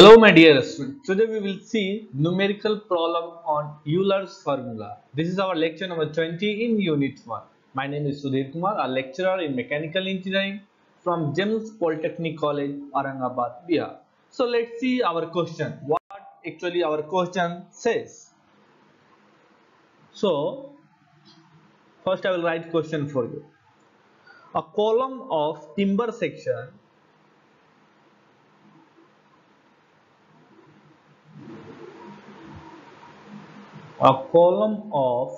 Hello my dear students, today we will see numerical problem on Euler's formula. This is our lecture number 20 in unit 1. My name is Sudhir Kumar, a lecturer in mechanical engineering from James Polytechnic College, Aurangabad, Bihar. So let's see our question, what actually our question says. So first I will write question for you. A column of timber section a column of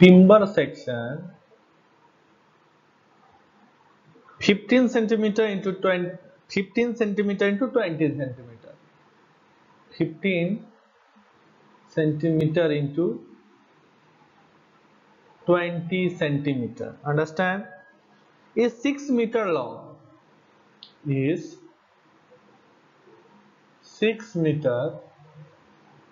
timber section 15 centimeter into 20 15 centimeter into 20 centimeter 15 centimeter into 20 centimeter, understand, is 6 meter long, is 6 meter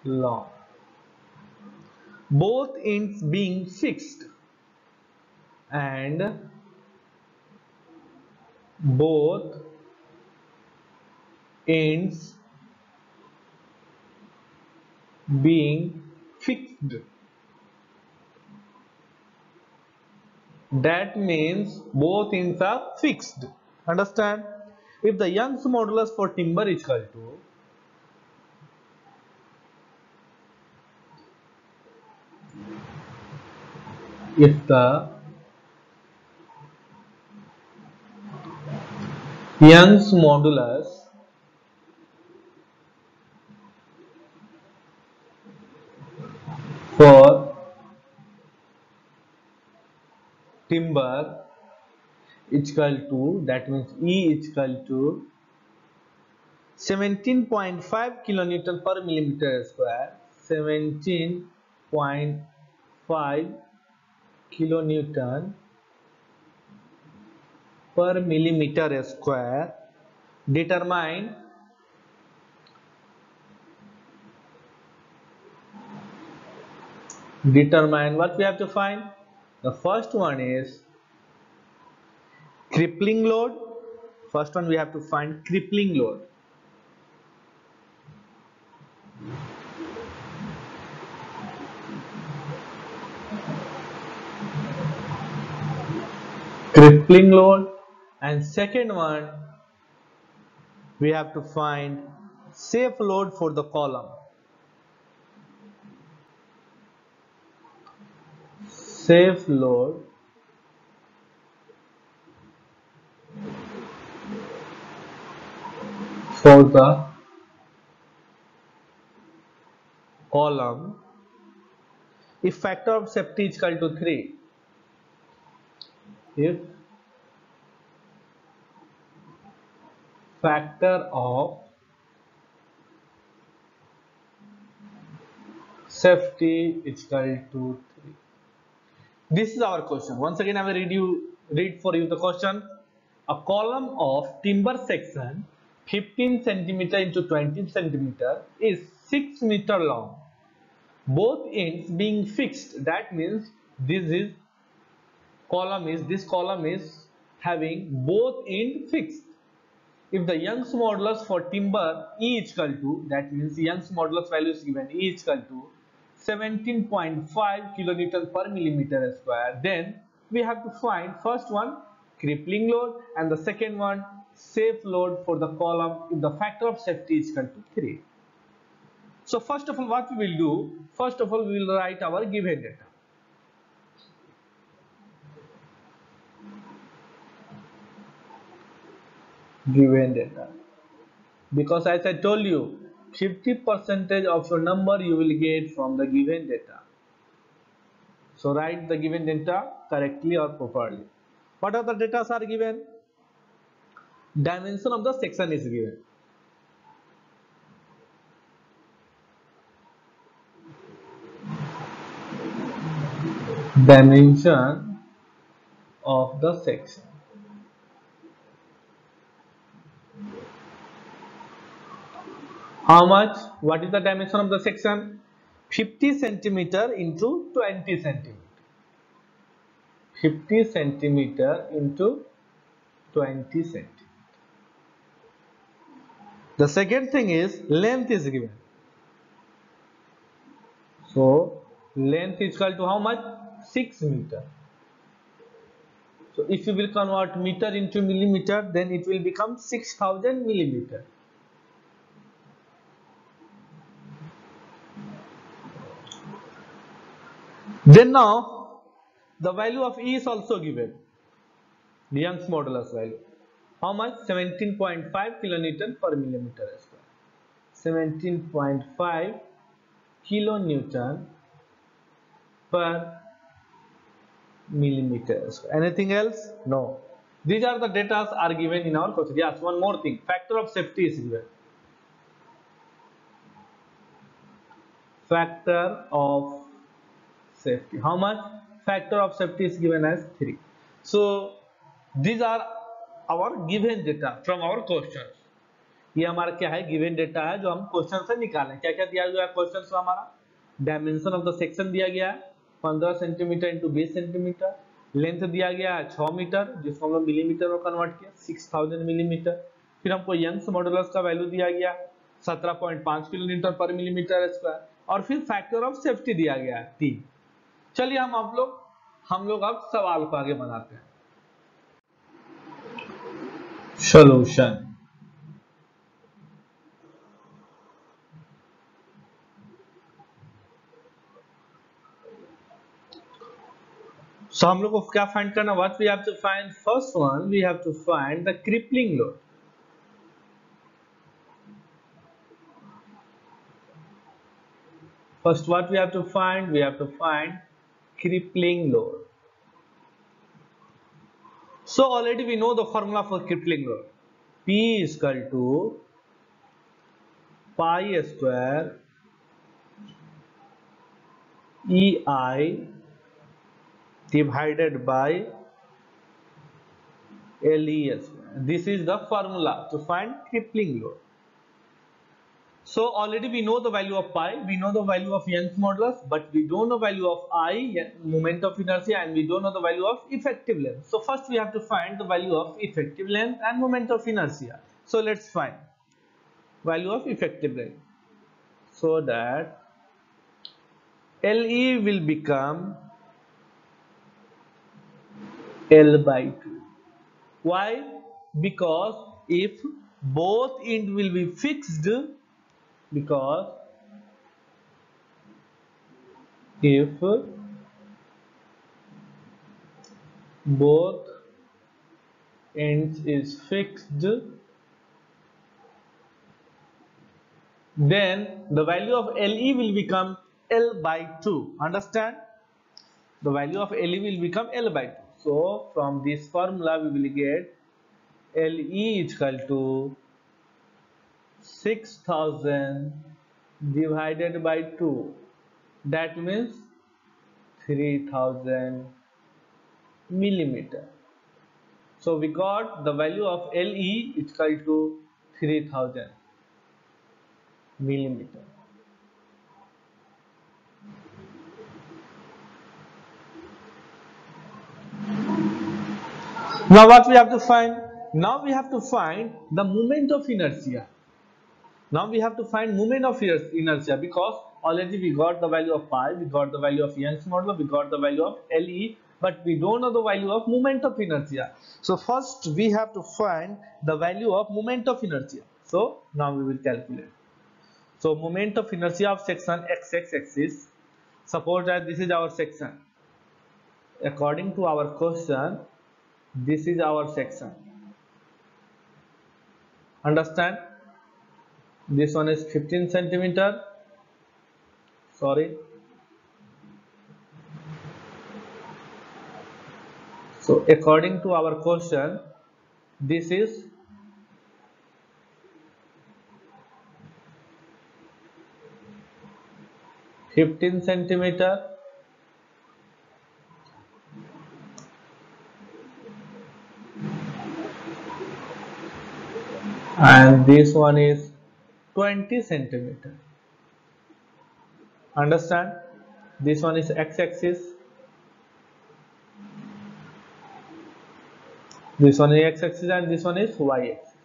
long, both ends being fixed and both ends being fixed. That means both ends are fixed. Understand? If the Young's modulus for timber is equal to if the Young's modulus for timber is equal to, that means E is equal to 17.5 kilonewton per millimeter square, 17.5 kilonewton per millimeter square, determine what we have to find. The first one is crippling load. First one we have to find crippling load. Crippling load, and second one we have to find safe load for the column. Safe load for the column if factor of safety is equal to 3. If factor of safety is equal to 3. This is our question. Once again I will read for you the question. A column of timber section 15 centimeter into 20 centimeter is 6 meter long, both ends being fixed. That means this column is having both ends fixed. If the Young's modulus for timber E is equal to, that means Young's modulus value is given, E is equal to 17.5 kilonewton per millimeter square, then we have to find first one crippling load and the second one safe load for the column if the factor of safety is equal to 3. So first of all, what we will do, first of all we will write our given data. Given data, because as I told you 50% of your number you will get from the given data. So write the given data correctly or properly. What are the data are given? Dimension of the section is given. Dimension of the section. How much? What is the dimension of the section? 50 centimeter into 20 centimeter. 50 centimeter into 20 centimeter. The second thing is length is given. So length is equal to how much? 6 meter. So if you will convert meter into millimeter, then it will become 6000 millimeter. Then now the value of E is also given. The Young's modulus value. How much? 17.5 kilonewton per millimeter square. 17.5 kilonewton per millimeter square. Anything else? No. These are the data are given in our question. Yes, one more thing. Factor of safety is given. Factor of safety. How much? Factor of safety is given as 3. So these are our given data from our questions. ये हमारा क्या है? Given data है जो हम question से निकालें. क्या क्या दिया गया है क्वेश्चन में? हमारा डायमेंशन ऑफ द सेक्शन दिया गया है 15 सेंटीमीटर इंटू 20 सेंटीमीटर. लेंथ दिया गया है 6 मीटर जिसको हम लोग मिलीमीटर में कन्वर्ट किया 6000 मिलीमीटर. फिर हमको यंग्स मॉडुलस का वैल्यू दिया गया 17.5 किलोमीटर पर मिलीमीटर स्क्वायर और फिर फैक्टर ऑफ सेफ्टी दिया गया है 3. चलिए हम लोग अब सवाल को आगे बढ़ाते हैं. सॉल्यूशन. So हम लोग को क्या फाइंड करना? What we have to find? First one we have to find the crippling load. First what we have to find? We have to find crippling load. So already we know the formula for crippling load. P is equal to pi square EI divided by LES. This is the formula to find crippling load. So already we know the value of pi, we know the value of Young's modulus, but we don't know value of I, moment of inertia, and we don't know the value of effective length. So first we have to find the value of effective length and moment of inertia. So let's find value of effective length. So that LE will become L by 2. Why? Because if both ends will be fixed, because if both ends is fixed, then the value of LE will become L by 2. Understand? The value of LE will become L by 2. So from this formula we will get LE is equal to 6000 divided by 2. That means 3000 millimeter. So we got the value of LE is equal to 3000 millimeter. Now what we have to find? Now we have to find the moment of inertia. Now we have to find moment of inertia because already we got the value of pi, we got the value of Young's modulus, we got the value of LE, but we don't know the value of moment of inertia. So first we have to find the value of moment of inertia. So now we will calculate. So moment of inertia of section XX axis. Suppose that this is our section. According to our question, this is our section. Understand? This one is 15 centimeter. Sorry. So according to our question, this is 15 centimeter. And this one is 20 centimeter. Understand? This one is x-axis. This one is x-axis and this one is y-axis.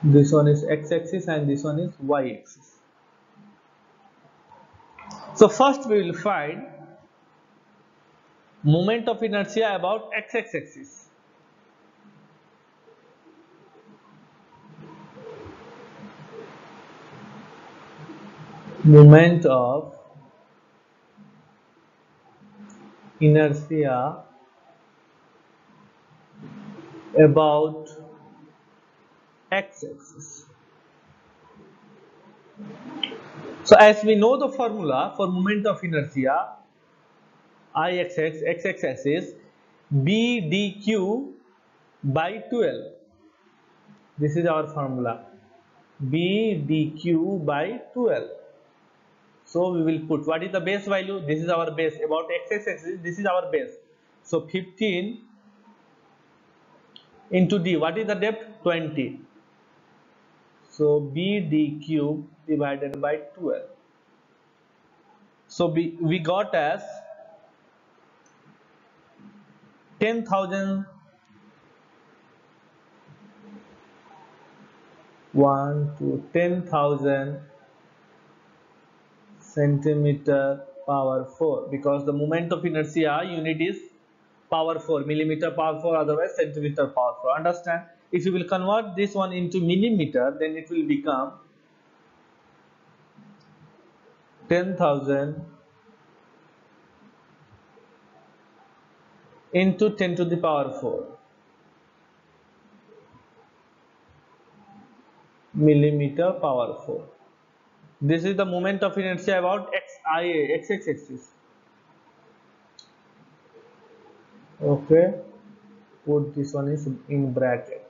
This one is x-axis and this one is y-axis. So first we will find moment of inertia about x-axis. Moment of inertia about x-axis. So as we know the formula for moment of inertia, Ixx, x-axis is b dq by 12. This is our formula, b dq by 12. So we will put what is the base value. This is our base about x-axis. This is our base. So 15 into d. What is the depth? 20. So b d cube divided by 12. So we got as 10,000 to 10,000 centimeter power 4, because the moment of inertia unit is power 4, millimeter power 4, otherwise centimeter power 4. Understand? If you will convert this one into millimeter, then it will become 10,000 into 10 to the power 4 millimeter power 4. This is the moment of inertia about x-axis. Okay, put this one is in bracket.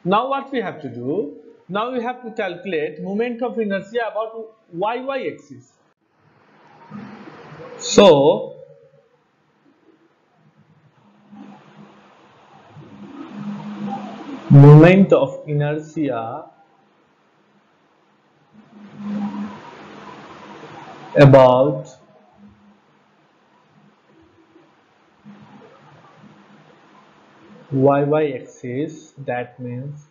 Now what we have to do? Now we have to calculate moment of inertia about y-axis. So moment of inertia about y-axis, that means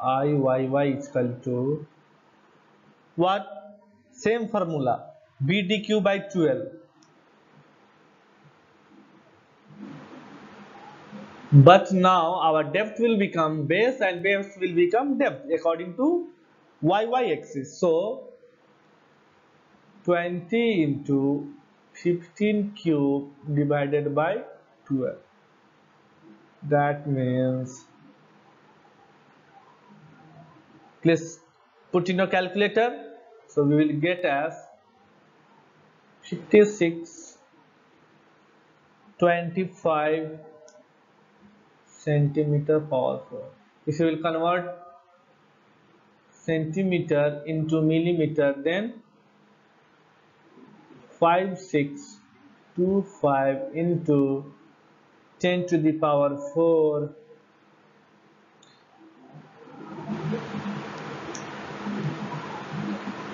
Iyy is equal to what? Same formula, b dq by 12. But now our depth will become base and base will become depth according to y-axis. So 20 into 15 cube divided by 12. That means, please put in your calculator. So we will get as 56.25 centimeter power 4. If you will convert centimeter into millimeter, then 5625 into 10 to the power 4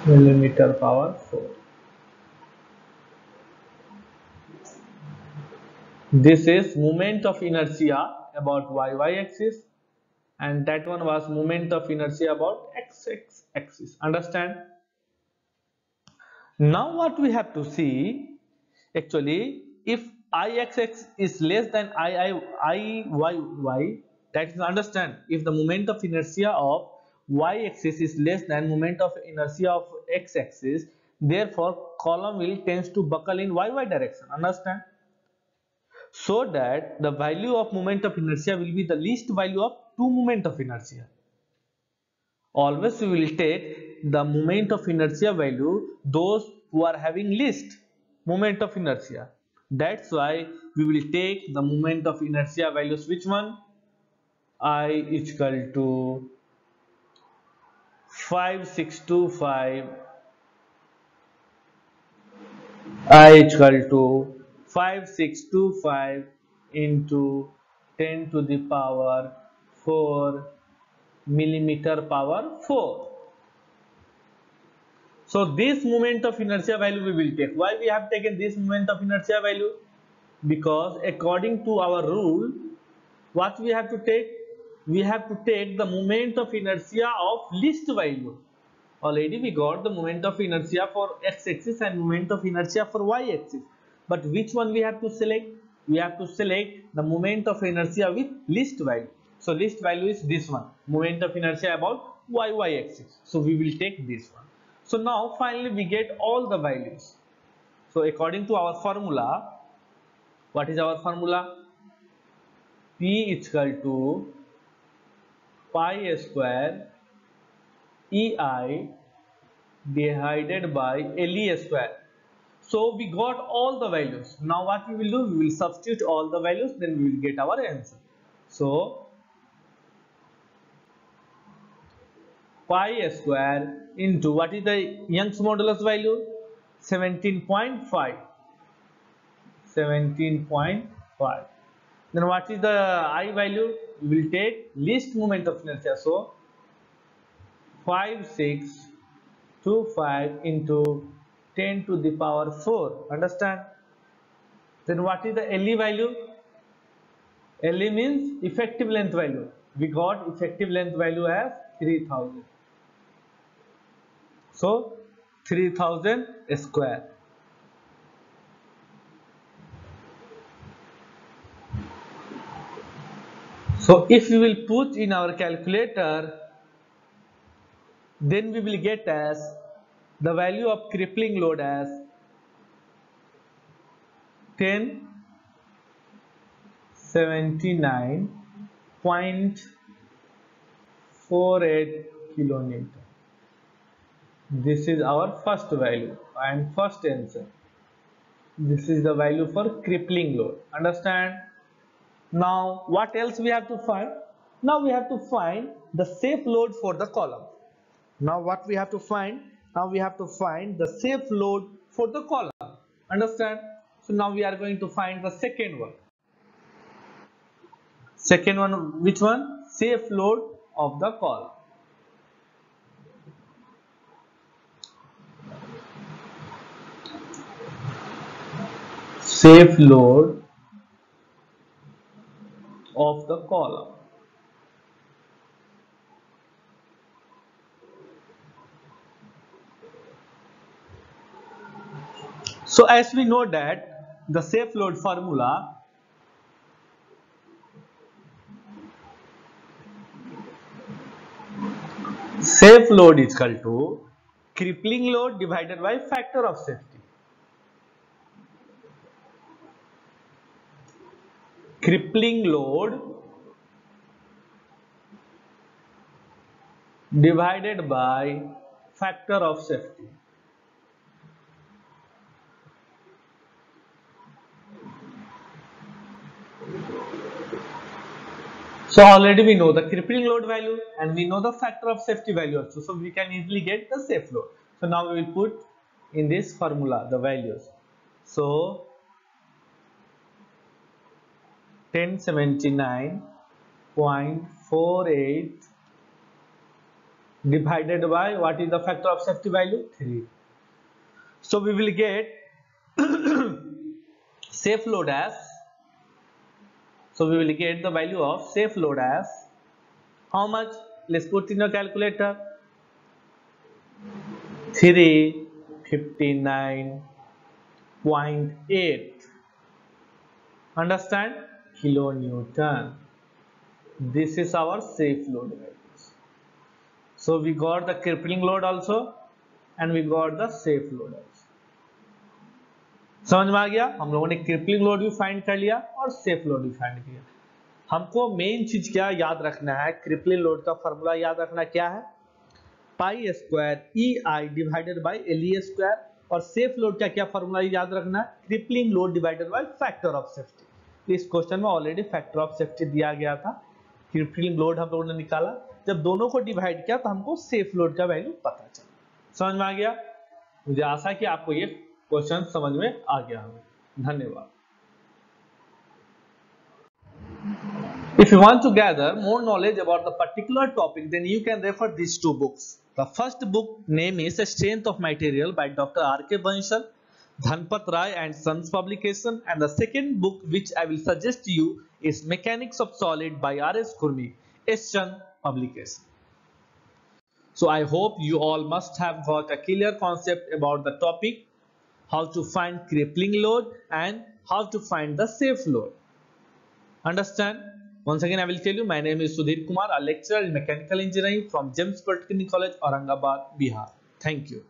millimeter power 4. This is moment of inertia about y-axis, and that one was moment of inertia about x-axis. Understand? Now what we have to see, actually, if Ixx is less than Iyy, that is, understand, if the moment of inertia of y-axis is less than moment of inertia of x-axis, therefore column will tends to buckle in y direction. Understand? So that the value of moment of inertia will be the least value of two moment of inertia. Always we will take the moment of inertia value those who are having least moment of inertia. That's why we will take the moment of inertia values. Which one? I is equal to 5625. I is equal to 5625 into 10 to the power 4 millimeter power 4. So this moment of inertia value we will take. Why we have taken this moment of inertia value? Because according to our rule, what we have to take? We have to take the moment of inertia of least value. Already we got the moment of inertia for x-axis and moment of inertia for y-axis. But which one we have to select? We have to select the moment of inertia with least value. So least value is this one, moment of inertia about y-axis. So we will take this one. So now finally we get all the values. So according to our formula, what is our formula? P is equal to pi square EI divided by LE square. So we got all the values. Now what we will do? We will substitute all the values, then we will get our answer. So pi square into what is the Young's modulus value? 17.5. 17.5. Then what is the I value? We will take least moment of inertia. So 5625 into 10 to the power 4. Understand? Then what is the LE value? LE means effective length value. We got effective length value as 3000. So 3000 square. So if we will put in our calculator, then we will get as the value of crippling load as 1079.48 kilonewton. This is our first value and first answer. This is the value for crippling load. Understand? Now what else we have to find? Now we have to find the safe load for the column. Now what we have to find? Now we have to find the safe load for the column. Understand? So now we are going to find the second one. Second one, which one? Safe load of the column. Safe load of the column. So as we know that the safe load formula, safe load is equal to crippling load divided by factor of safety. Crippling load divided by factor of safety. So already we know the crippling load value and we know the factor of safety value also. So we can easily get the safe load. So now we will put in this formula the values. So 1079.48 divided by what is the factor of safety value? 3. So we will get safe load as, so we will get the value of safe load as how much? Let's put in your calculator. 359.8. Understand? Kilonewton. This is our safe load values. So we got the crippling load also and we got the safe load also. समझ में आ गया? हम लोगों ने crippling load भी find कर लिया और सेफ लोड भी फाइंड किया. हमको मेन चीज क्या याद रखना है? क्रिपलिंग लोड का फॉर्मूला याद रखना क्या है? Pi square EI divided by LE square. और सेफ लोड का क्या फॉर्मूला याद रखना है? Crippling load divided by factor of safety. इस क्वेश्चन में ऑलरेडी फैक्टर ऑफ सेफ्टी दिया गया था. क्रिपलिंग लोड हम लोगों ने निकाला. जब दोनों को डिवाइड किया तो हमको सेफ लोड का वैल्यू पता चला. समझ में आ गया? मुझे आशा है कि आपको ये क्वेश्चन समझ में आ गया होगा. धन्यवाद. If you want to gather more knowledge about the particular topic, then you can refer these two books. The first book name is Strength of Material by Dr. R.K. Banshal, Dhanpat Rai and Sons publication, and the second book which I will suggest to you is Mechanics of Solid by R.S. Khurmi, Asian publication. So I hope you all must have got a clear concept about the topic, how to find crippling load and how to find the safe load. Understand? Once again, I will tell you, my name is Sudhir Kumar, a lecturer in mechanical engineering from GEMS Polytechnic College, Aurangabad, Bihar. Thank you.